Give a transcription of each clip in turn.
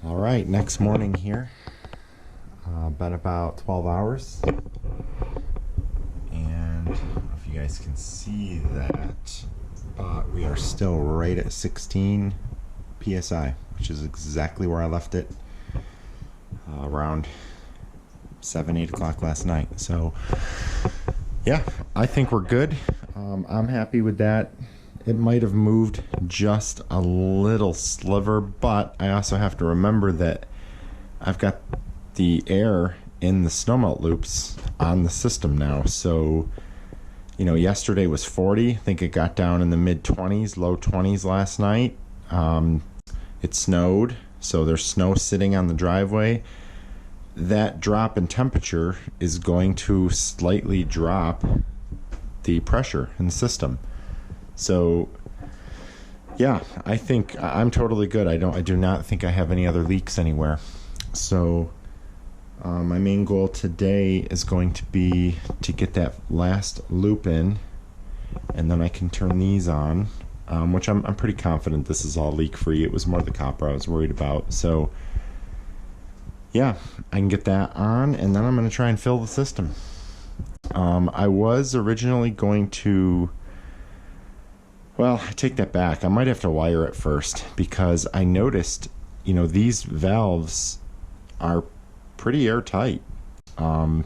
All right, next morning here. Been about 12 hours. And I don't know if you guys can see that, but we are still right at 16 PSI, which is exactly where I left it around 7, 8 o'clock last night. So yeah, I think we're good. I'm happy with that. It might have moved just a little sliver, but I also have to remember that I've got the air in the Snowmelt loops on the system now. So, you know, yesterday was 40. I think it got down in the mid 20s, low 20s last night. It snowed, so there's snow sitting on the driveway. That drop in temperature is going to slightly drop the pressure in the system. So yeah, I think I'm totally good. I do not think I have any other leaks anywhere. So my main goal today is going to be to get that last loop in, and then I can turn these on, which I'm pretty confident this is all leak free. It was more the copper I was worried about. So yeah, I can get that on, and then I'm going to try and fill the system. I was originally going to, well, I take that back. I might have to wire it first, because I noticed, you know, these valves are pretty airtight. You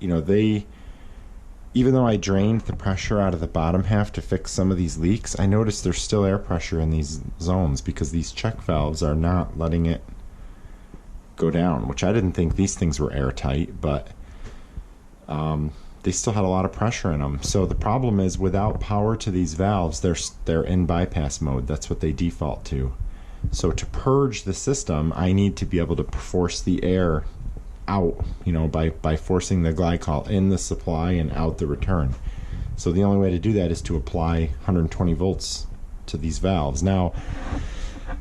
know, they, even though I drained the pressure out of the bottom half to fix some of these leaks, I noticed there's still air pressure in these zones because these check valves are not letting it go down, which I didn't think these things were airtight, but they still had a lot of pressure in them. So the problem is, without power to these valves, they're in bypass mode. That's what they default to. So to purge the system, I need to be able to force the air out, you know, by forcing the glycol in the supply and out the return. So the only way to do that is to apply 120 volts to these valves. Now,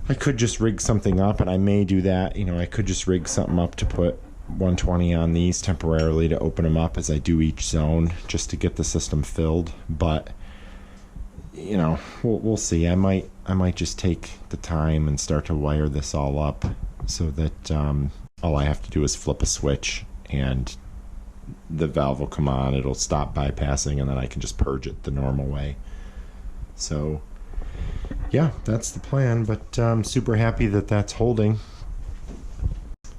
I could just rig something up, and I may do that. You know, I could just rig something up to put 120 on these temporarily to open them up as I do each zone, just to get the system filled. But you know, we'll see. I might just take the time and start to wire this all up, so that all I have to do is flip a switch and the valve will come on. It'll stop bypassing, and then I can just purge it the normal way. So yeah, that's the plan. But I'm super happy that that's holding.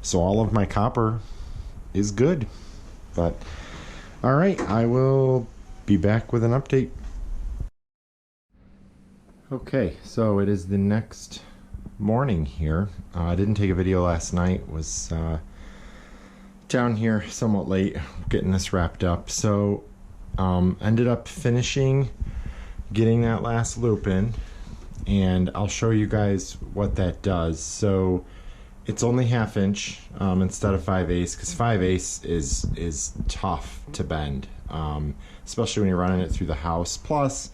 So all of my copper is good. But all right, I will be back with an update. Okay, so it is the next morning here. I didn't take a video last night. Was down here somewhat late getting this wrapped up. So ended up finishing getting that last loop in, and I'll show you guys what that does. So it's only 1/2 inch instead of 5/8, because 5/8 is tough to bend, especially when you're running it through the house. Plus,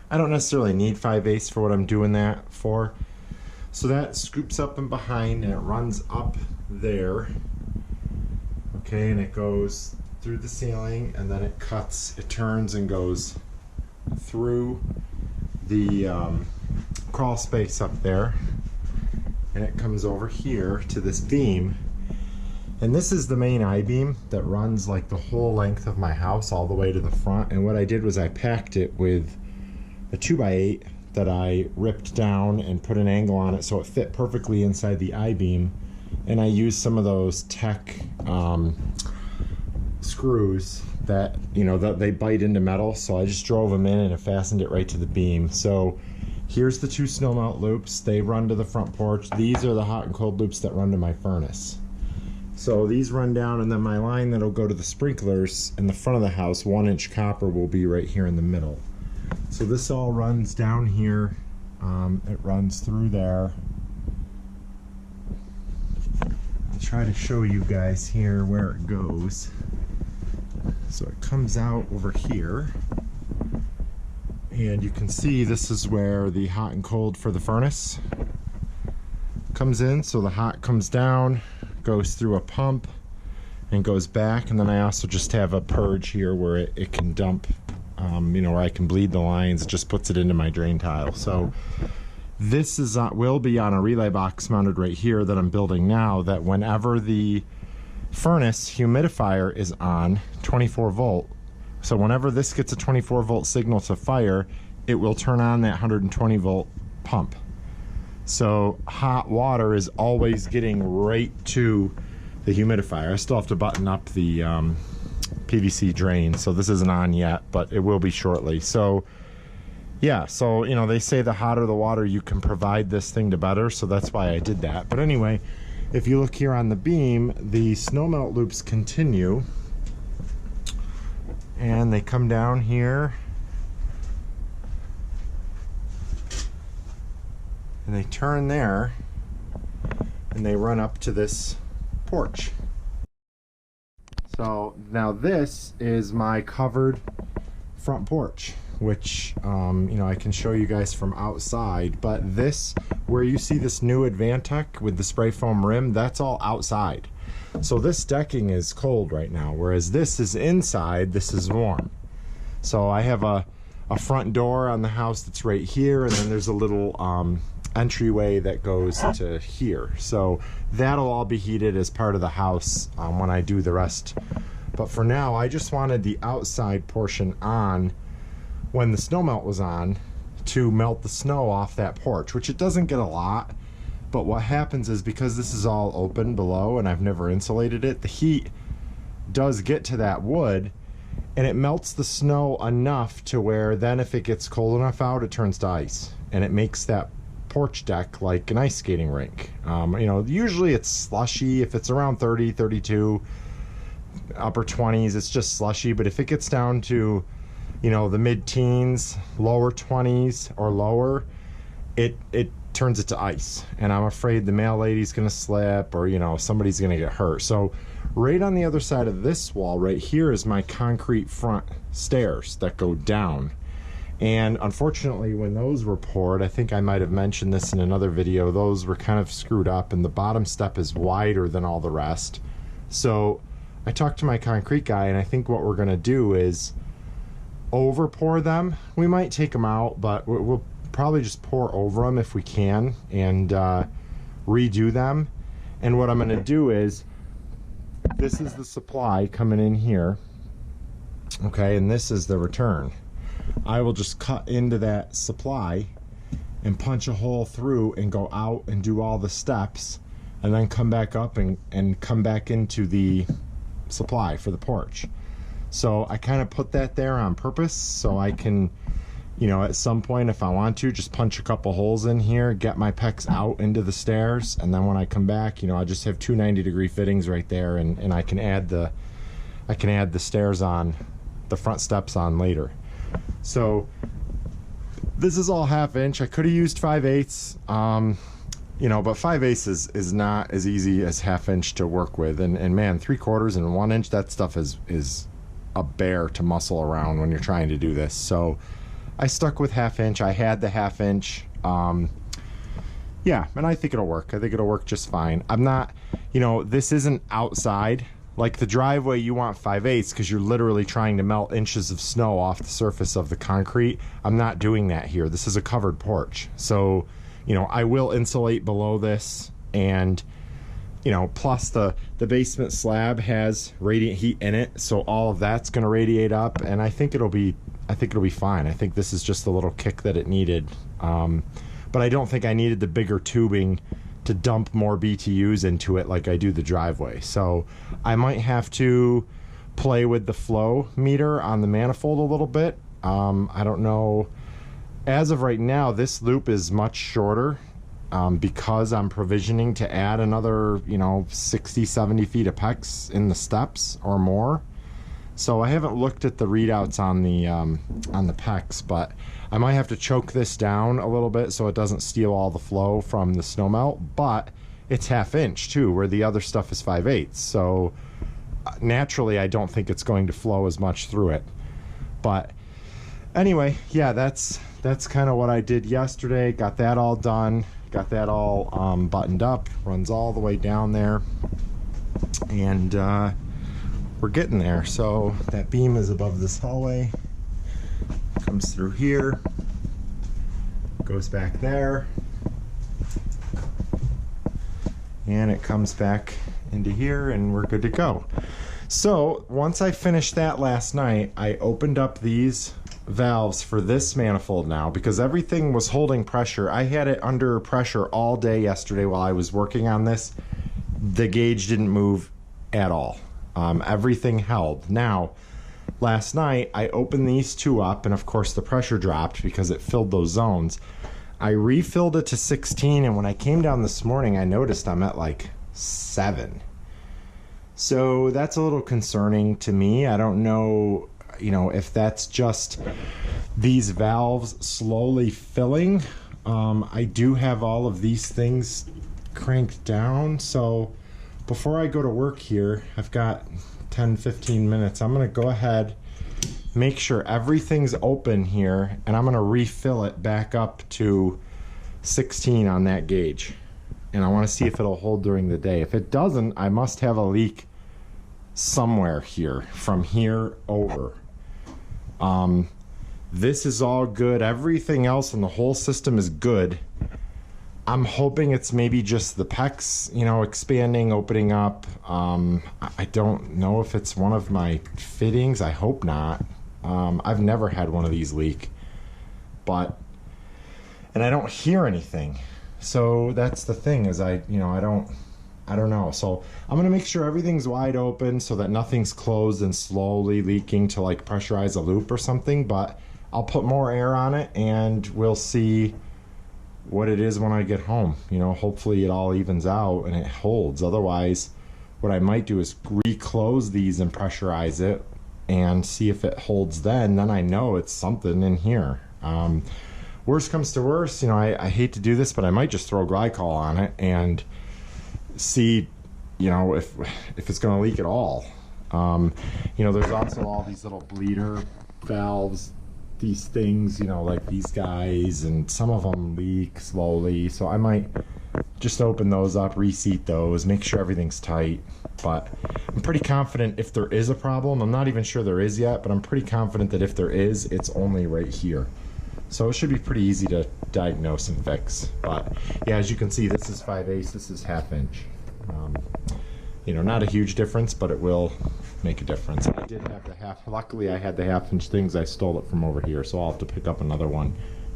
I don't necessarily need 5/8 for what I'm doing that for. So that scoops up and behind, and it runs up there. Okay, and it goes through the ceiling, and then it turns and goes through the crawl space up there. And it comes over here to this beam, and this is the main I-beam that runs like the whole length of my house all the way to the front. And what I did was I packed it with a 2x8 that I ripped down and put an angle on it so it fit perfectly inside the I-beam. And I used some of those tech screws that, you know, that they bite into metal, so I just drove them in and I fastened it right to the beam. So here's the 2 Snowmelt loops. They run to the front porch. These are the hot and cold loops that run to my furnace. So these run down, and then my line that'll go to the sprinklers in the front of the house, 1-inch copper, will be right here in the middle. So this all runs down here. It runs through there. I'll try to show you guys here where it goes. So it comes out over here. And you can see this is where the hot and cold for the furnace comes in. So the hot comes down, goes through a pump, and goes back. And then I also just have a purge here where it can dump, you know, where I can bleed the lines. It just puts it into my drain tile. So This is will be on a relay box mounted right here that I'm building now, that whenever the furnace humidifier is on 24 volt, so whenever this gets a 24 volt signal to fire, it will turn on that 120 volt pump. So hot water is always getting right to the humidifier. I still have to button up the PVC drain, so this isn't on yet, but it will be shortly. So yeah, so you know, they say the hotter the water you can provide this thing, the better, so that's why I did that. But anyway, if you look here on the beam, the Snowmelt loops continue, and they come down here, and they turn there, and they run up to this porch. So now this is my covered front porch, which you know, I can show you guys from outside, but this, where you see this new Advantech with the spray foam rim, that's all outside. So this decking is cold right now, whereas this is inside, this is warm. So I have a front door on the house that's right here, and then there's a little entryway that goes to here. So that'll all be heated as part of the house when I do the rest. But for now, I just wanted the outside portion on when the Snowmelt was on, to melt the snow off that porch, which it doesn't get a lot. But what happens is, because this is all open below and I've never insulated it, the heat does get to that wood, and it melts the snow enough to where then if it gets cold enough out, it turns to ice, and it makes that porch deck like an ice skating rink. You know, usually it's slushy. If it's around 30, 32, upper 20s, it's just slushy. But if it gets down to, you know, the mid-teens, lower 20s or lower, it turns it to ice, and I'm afraid the mail lady's gonna slip, or you know, somebody's gonna get hurt. So right on the other side of this wall right here is my concrete front stairs that go down. And unfortunately, when those were poured, I think I might have mentioned this in another video, those were kind of screwed up, and the bottom step is wider than all the rest. So I talked to my concrete guy, and I think what we're gonna do is over pour them. We might take them out, but we'll probably just pour over them if we can, and redo them. And what I'm going to do is, this is the supply coming in here, okay, and this is the return. I will just cut into that supply and punch a hole through and go out and do all the steps, and then come back up and come back into the supply for the porch. So I kind of put that there on purpose, so I can, you know, at some point, if I want to, just punch a couple holes in here, get my pecs out into the stairs, and then when I come back, you know, I just have two 90-degree fittings right there, and I can add the stairs on, the front steps on later. So this is all 1/2 inch. I could have used 5/8, you know, but 5/8 is not as easy as 1/2 inch to work with, and man, 3/4 and 1 inch, that stuff is a bear to muscle around when you're trying to do this. So I stuck with 1/2 inch. I had the 1/2 inch. Yeah, and I think it'll work. I think it'll work just fine. I'm not, you know, this isn't outside. Like the driveway, you want 5/8 because you're literally trying to melt inches of snow off the surface of the concrete. I'm not doing that here. This is a covered porch. So, you know, I will insulate below this, and you know, plus the basement slab has radiant heat in it, so all of that's going to radiate up, and I think it'll be fine. I think this is just the little kick that it needed, but I don't think I needed the bigger tubing to dump more BTUs into it like I do the driveway. So I might have to play with the flow meter on the manifold a little bit. I don't know. As of right now, this loop is much shorter. Because I'm provisioning to add another, you know, 60-70 feet of PEX in the steps or more. So I haven't looked at the readouts on the PEX, but I might have to choke this down a little bit so it doesn't steal all the flow from the Snowmelt. But it's 1/2 inch too, where the other stuff is 5/8. So naturally, I don't think it's going to flow as much through it. But anyway, yeah, that's kind of what I did yesterday. Got that all done. Got that all buttoned up. Runs all the way down there, and we're getting there. So that beam is above this hallway, comes through here, goes back there, and it comes back into here and we're good to go. So once I finished that last night, I opened up these valves for this manifold now because everything was holding pressure. I had it under pressure all day yesterday while I was working on this. The gauge didn't move at all. Everything held. Now, last night I opened these two up and of course the pressure dropped because it filled those zones. I refilled it to 16 and when I came down this morning I noticed I'm at like 7. So that's a little concerning to me. I don't know, if that's just these valves slowly filling. I do have all of these things cranked down. So before I go to work here, I've got 10-15 minutes. I'm going to go ahead, make sure everything's open here, and I'm going to refill it back up to 16 on that gauge. And I want to see if it'll hold during the day. If it doesn't, I must have a leak somewhere here, from here over. This is all good. Everything else in the whole system is good. I'm hoping it's maybe just the PEX, expanding, opening up. I don't know if it's one of my fittings. I hope not. I've never had one of these leak. And I don't hear anything. So that's the thing is I don't know. So I'm gonna make sure everything's wide open so that nothing's closed and slowly leaking to like pressurize a loop or something, but I'll put more air on it and we'll see what it is when I get home. Hopefully it all evens out and it holds. Otherwise, what I might do is reclose these and pressurize it and see if it holds then I know it's something in here. Worst comes to worst, I hate to do this, but I might just throw glycol on it and see, if it's going to leak at all. There's also all these little bleeder valves, these things, like these guys, and some of them leak slowly. So I might just open those up, reseat those, make sure everything's tight. But I'm pretty confident if there is a problem, I'm not even sure there is yet, but I'm pretty confident that if there is, it's only right here. So it should be pretty easy to diagnose and fix. But yeah, as you can see, this is 5/8, this is 1/2 inch. Not a huge difference, but it will make a difference. I did have the luckily I had the 1/2 inch things. I stole it from over here, so I'll have to pick up another one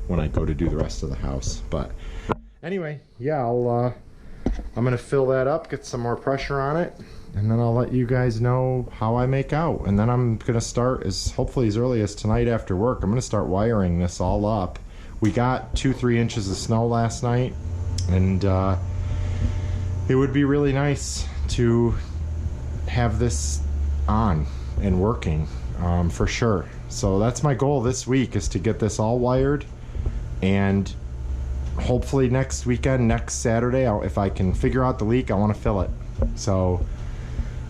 when I go to do the rest of the house. But anyway, yeah, I'm gonna fill that up, get some more pressure on it, and then I'll let you guys know how I make out. And then I'm gonna start hopefully as early as tonight after work. I'm gonna start wiring this all up. We got 2-3 inches of snow last night, and it would be really nice to have this on and working for sure. So that's my goal this week, is to get this all wired, and hopefully next weekend, next Saturday, if I can figure out the leak, I want to fill it. So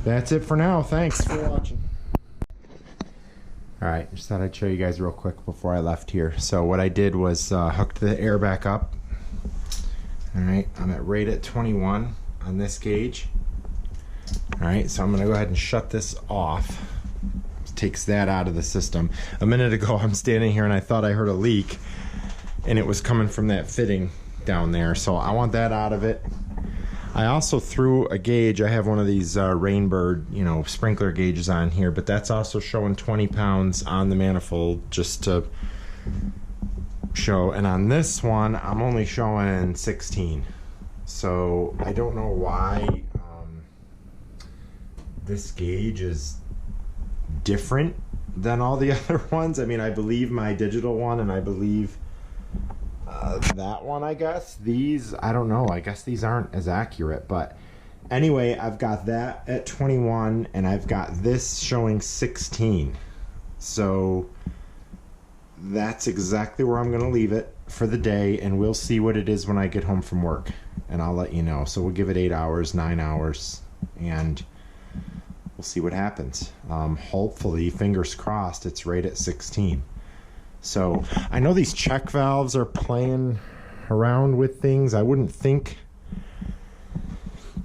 that's it for now. Thanks for watching. Alright, just thought I'd show you guys real quick before I left here. So what I did was hooked the air back up. Alright, I'm right at 21 on this gauge. Alright, so I'm going to go ahead and shut this off. Takes that out of the system. A minute ago I'm standing here and I thought I heard a leak, and it was coming from that fitting down there. So I want that out of it. I also threw a gauge. I have one of these Rainbird, sprinkler gauges on here, but that's also showing 20 pounds on the manifold, just to show. And on this one, I'm only showing 16. So I don't know why this gauge is different than all the other ones. I mean, I believe my digital one, and I believe that one, I guess. These, I don't know, I guess these aren't as accurate, but anyway, I've got that at 21 and I've got this showing 16. So that's exactly where I'm gonna leave it for the day, and we'll see what it is when I get home from work, and I'll let you know. So we'll give it 8 hours, 9 hours, and we'll see what happens. Hopefully, fingers crossed, it's right at 16. So I know these check valves are playing around with things. I wouldn't think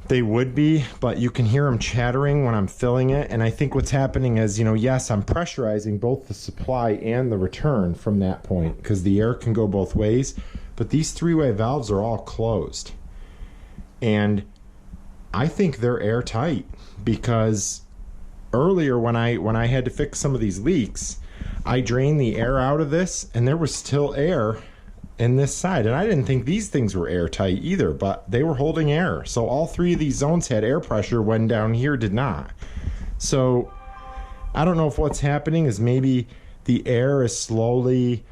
they would be, but you can hear them chattering when I'm filling it. And I think what's happening is, yes, I'm pressurizing both the supply and the return from that point, because the air can go both ways. But these three-way valves are all closed. And I think they're airtight, because earlier when I had to fix some of these leaks, I drained the air out of this and there was still air in this side, and I didn't think these things were airtight either, but they were holding air. So all three of these zones had air pressure when down here did not. So I don't know if what's happening is maybe the air is slowly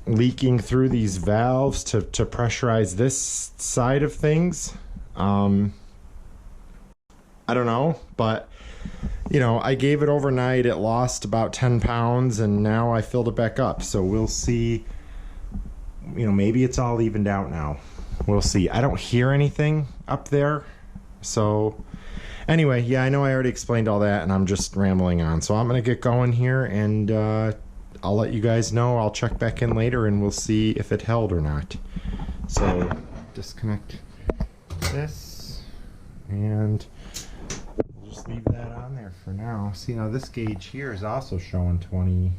leaking through these valves to pressurize this side of things. I don't know, but you know, I gave it overnight, it lost about 10 pounds, and now I filled it back up. So we'll see. You know, maybe it's all evened out now. We'll see. I don't hear anything up there. So anyway, yeah, I know I already explained all that and I'm just rambling on. So I'm going to get going here, and I'll let you guys know. I'll check back in later and we'll see if it held or not. So disconnect this and we'll just leave that on there for now. See, now this gauge here is also showing 20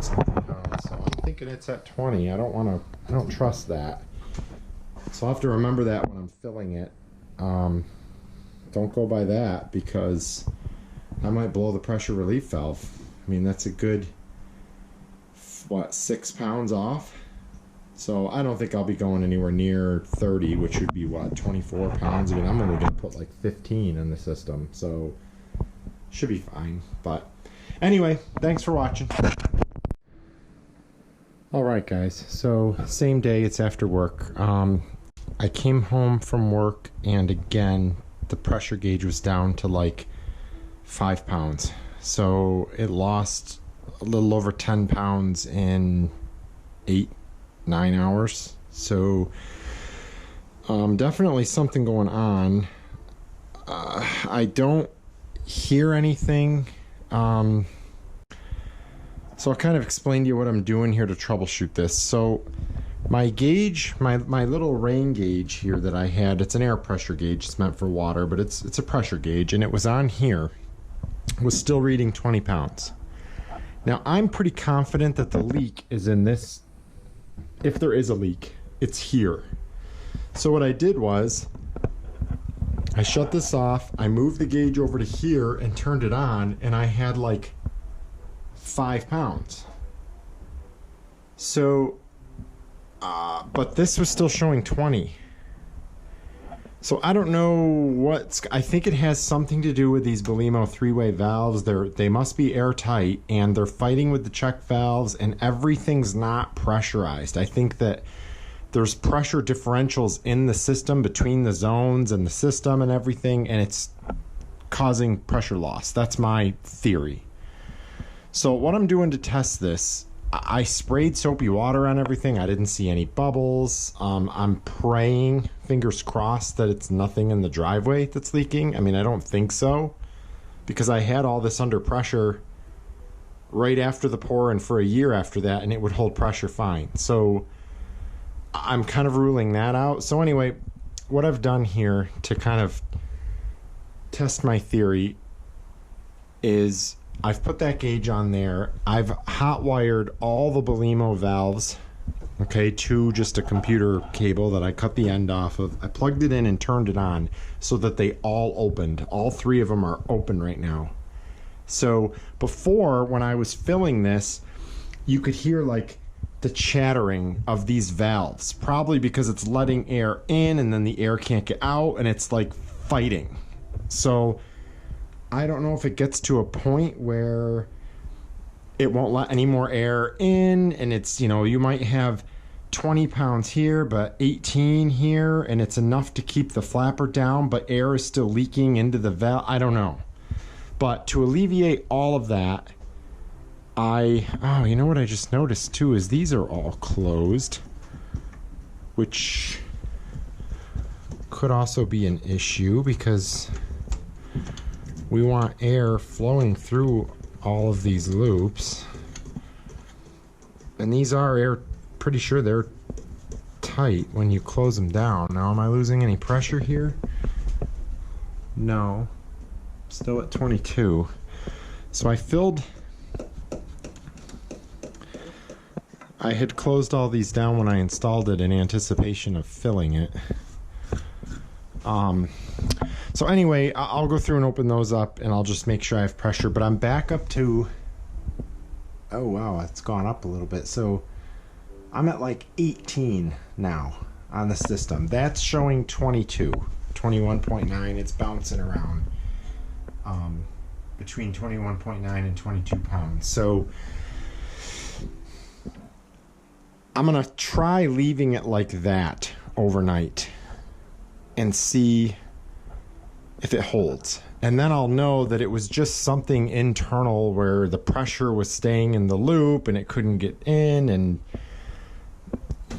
something pounds, so I'm thinking it's at 20. I don't trust that, so I'll have to remember that when I'm filling it. Don't go by that, because I might blow the pressure relief valve. I mean, that's a good, what, 6 pounds off. So I don't think I'll be going anywhere near 30, which would be what, 24 pounds. I mean, I'm only gonna put like 15 in the system, so should be fine. But anyway, thanks for watching. Alright guys, so same day, it's after work. I came home from work, and again, the pressure gauge was down to like 5 pounds. So it lost a little over 10 pounds in 8-9 hours. So definitely something going on. I don't hear anything. So I'll kind of explain to you what I'm doing here to troubleshoot this. So my gauge, my little rain gauge here that I had, it's an air pressure gauge. It's meant for water, but it's a pressure gauge, and it was on here, was still reading 20 pounds. Now I'm pretty confident that the leak is in this. If there is a leak, it's here. So what I did was I shut this off, I moved the gauge over to here and turned it on, and I had like 5 pounds. So but this was still showing 20. So I don't know what's, I think it has something to do with these Belimo three-way valves. They must be airtight, and they're fighting with the check valves, and everything's not pressurized. I think that there's pressure differentials in the system between the zones and the system and everything, and it's causing pressure loss. That's my theory. So what I'm doing to test this, I sprayed soapy water on everything. I didn't see any bubbles. I'm praying, fingers crossed, that it's nothing in the driveway that's leaking. I mean, I don't think so, because I had all this under pressure right after the pour and for a year after that, and it would hold pressure fine. So I'm kind of ruling that out. So anyway, what I've done here to kind of test my theory is I've put that gauge on there. I've hot wired all the Belimo valves, okay, to just a computer cable that I cut the end off of. I plugged it in and turned it on so that they all opened. All three of them are open right now. So before, when I was filling this, you could hear like the chattering of these valves, probably because it's letting air in and then the air can't get out, and it's like fighting. So I don't know if it gets to a point where it won't let any more air in, and it's, you know, you might have 20 pounds here but 18 here, and it's enough to keep the flapper down, but air is still leaking into the valve. I don't know. But to alleviate all of that, oh, you know what I just noticed too is these are all closed, which could also be an issue because we want air flowing through all of these loops, and these are air, pretty sure they're tight when you close them down. Now, am I losing any pressure here? No, still at 22. So I had closed all these down when I installed it in anticipation of filling it. So anyway, I'll go through and open those up, and I'll just make sure I have pressure. But I'm back up to, oh wow, it's gone up a little bit. So I'm at like 18 now on the system. That's showing 22, 21.9. It's bouncing around between 21.9 and 22 pounds. So I'm gonna try leaving it like that overnight and see if it holds. And then I'll know that it was just something internal where the pressure was staying in the loop and it couldn't get in, and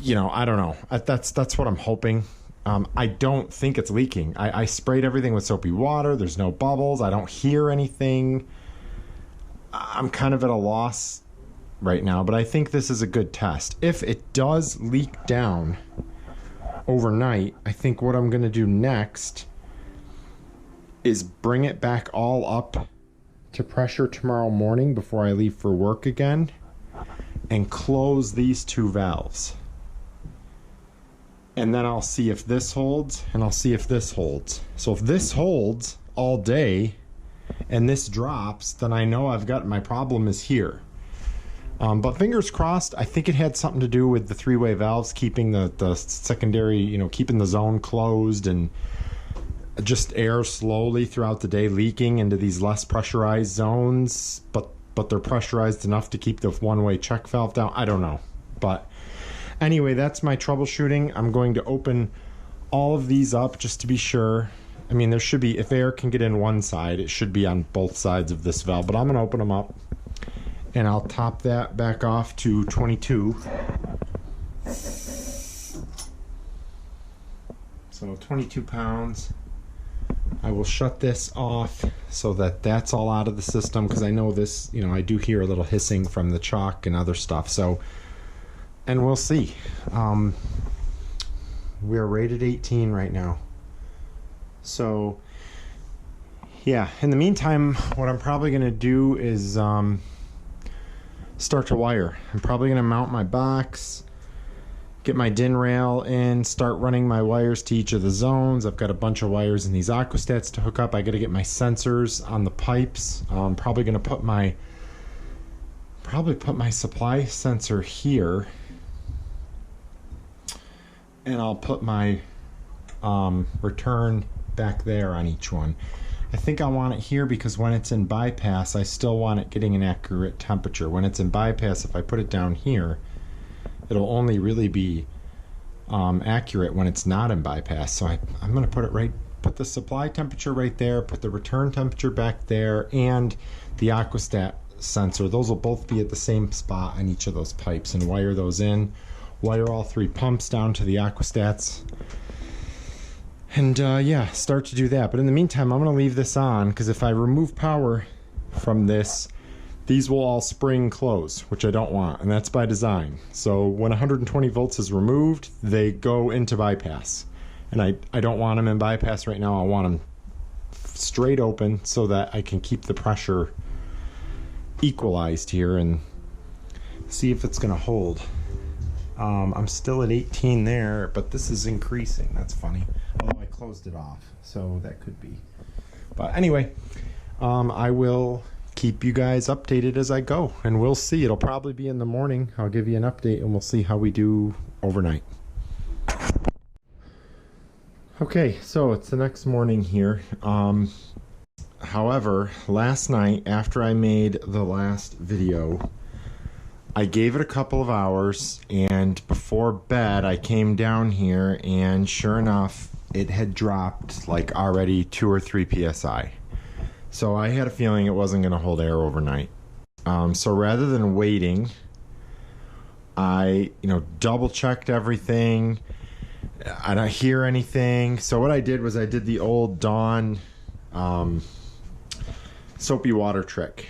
you know, I don't know. That's what I'm hoping. I don't think it's leaking. I sprayed everything with soapy water. There's no bubbles. I don't hear anything. I'm kind of at a loss right now, but I think this is a good test. If it does leak down overnight, I think what I'm going to do next is bring it back all up to pressure tomorrow morning before I leave for work again and close these two valves. And then I'll see if this holds, and I'll see if this holds. So if this holds all day and this drops, then I know I've got my problem is here. But fingers crossed, I think it had something to do with the three-way valves keeping the secondary, you know, keeping the zone closed, and just air slowly throughout the day leaking into these less pressurized zones, but they're pressurized enough to keep the one-way check valve down. I don't know. But anyway, that's my troubleshooting. I'm going to open all of these up just to be sure. I mean, there should be, if air can get in one side, it should be on both sides of this valve, but I'm going to open them up. And I'll top that back off to 22. So 22 pounds. I will shut this off so that that's all out of the system, because I know this, you know, I do hear a little hissing from the chalk and other stuff. So, and we'll see. We're rated 18 right now. So, yeah, in the meantime, what I'm probably going to do is start to wire. I'm probably going to mount my box, get my DIN rail in, start running my wires to each of the zones. I've got a bunch of wires in these aquastats to hook up. I got to get my sensors on the pipes. I'm probably going to put my supply sensor here, and I'll put my return back there on each one. I think I want it here because when it's in bypass, I still want it getting an accurate temperature. When it's in bypass, if I put it down here, it'll only really be accurate when it's not in bypass. So I'm going to put the supply temperature right there, put the return temperature back there, and the aquastat sensor. Those will both be at the same spot on each of those pipes, and wire those in. Wire all three pumps down to the aquastats. And yeah, start to do that. But in the meantime, I'm going to leave this on, because if I remove power from this, these will all spring close, which I don't want, and that's by design. So when 120 volts is removed, they go into bypass. And I don't want them in bypass right now. I want them straight open so that I can keep the pressure equalized here and see if it's going to hold. I'm still at 18 there, but this is increasing. That's funny. Although I closed it off, so that could be. But anyway, I will keep you guys updated as I go, and we'll see. It'll probably be in the morning. I'll give you an update, and we'll see how we do overnight. Okay, so it's the next morning here. However, last night, after I made the last video, I gave it a couple of hours, and before bed I came down here, and sure enough, it had dropped like already 2 or 3 psi. So I had a feeling it wasn't going to hold air overnight. So rather than waiting, I double checked everything. I don't hear anything. So what I did was I did the old Dawn soapy water trick.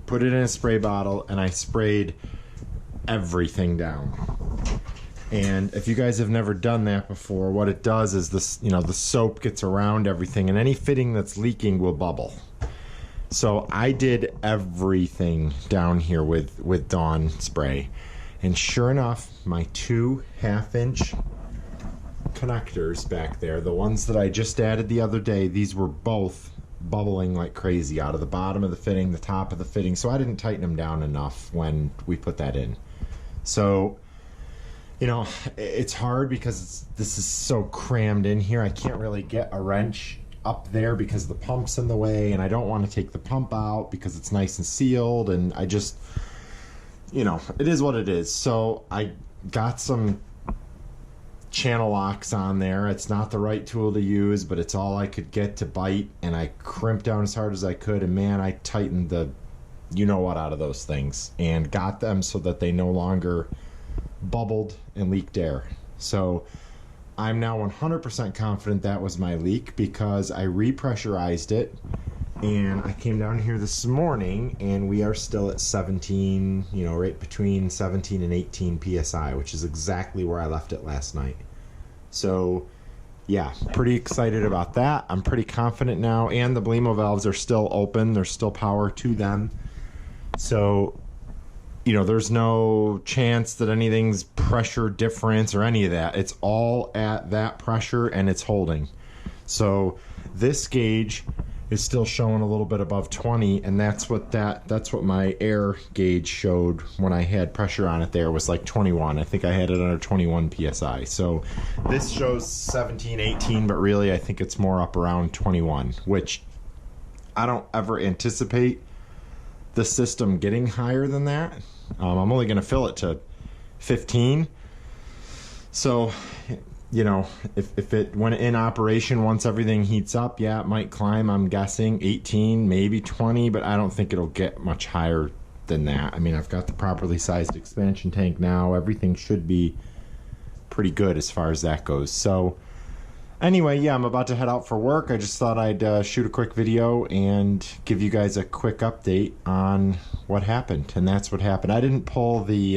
Put it in a spray bottle, and I sprayed everything down. And if you guys have never done that before, what it does is this, the soap gets around everything, and any fitting that's leaking will bubble. So I did everything down here with Dawn spray, and sure enough, my 2 half-inch connectors back there, the ones that I just added the other day, these were both bubbling like crazy out of the bottom of the fitting, the top of the fitting, so I didn't tighten them down enough when we put that in. So, you know, it's hard because this is so crammed in here. I can't really get a wrench up there because the pump's in the way, and I don't want to take the pump out because it's nice and sealed, and I just, you know, it is what it is. So I got some channel locks on there. It's not the right tool to use, but it's all I could get to bite, and I crimped down as hard as I could, and man, I tightened the you know what out of those things and got them so that they no longer bubbled and leaked air. So I'm now 100% confident that was my leak because I repressurized it, and I came down here this morning and we are still at 17, you know, right between 17 and 18 psi, which is exactly where I left it last night. So yeah, pretty excited about that. I'm pretty confident now, and the Blemo valves are still open. There's still power to them. So, you know, there's no chance that anything's pressure difference or any of that. It's all at that pressure and it's holding. So this gauge is still showing a little bit above 20, and that's what my air gauge showed when I had pressure on it. There was like 21. I think I had it under 21 psi. So this shows 17, 18, but really I think it's more up around 21, which I don't ever anticipate the system getting higher than that. I'm only going to fill it to 15. So, you know, if it when in operation, once everything heats up, yeah, it might climb, I'm guessing 18, maybe 20, but I don't think it'll get much higher than that. I mean, I've got the properly sized expansion tank now. Everything should be pretty good as far as that goes. So anyway, yeah, I'm about to head out for work. I just thought I'd shoot a quick video and give you guys a quick update on what happened. And that's what happened. I didn't pull the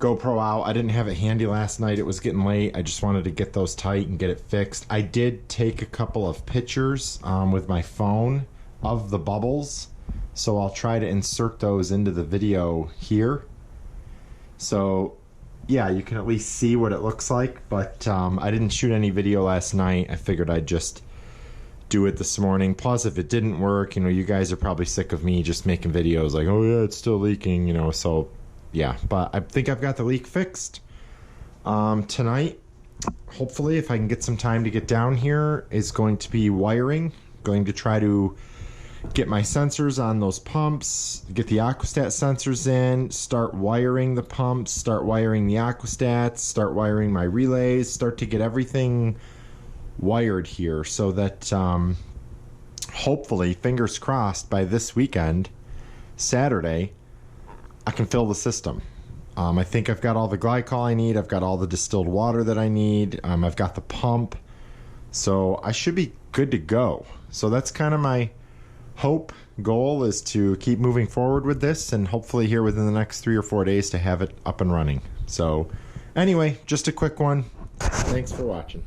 GoPro out. I didn't have it handy last night. It was getting late. I just wanted to get those tight and get it fixed. I did take a couple of pictures with my phone of the bubbles, so I'll try to insert those into the video here. So yeah, you can at least see what it looks like, but I didn't shoot any video last night. I figured I'd just do it this morning. Plus, if it didn't work, you know, you guys are probably sick of me just making videos like, oh yeah, it's still leaking, you know, so yeah, but I think I've got the leak fixed. Tonight, hopefully, if I can get some time to get down here, is going to be wiring. Going to try to get my sensors on those pumps, get the aquastat sensors in, start wiring the pumps, start wiring the aquastats, start wiring my relays, start to get everything wired here so that hopefully, fingers crossed, by this weekend, Saturday, I can fill the system. I think I've got all the glycol I need. I've got all the distilled water that I need. I've got the pump. So I should be good to go. So that's kind of my goal is to keep moving forward with this, and hopefully here within the next 3 or 4 days to have it up and running. So anyway, just a quick one. Thanks for watching.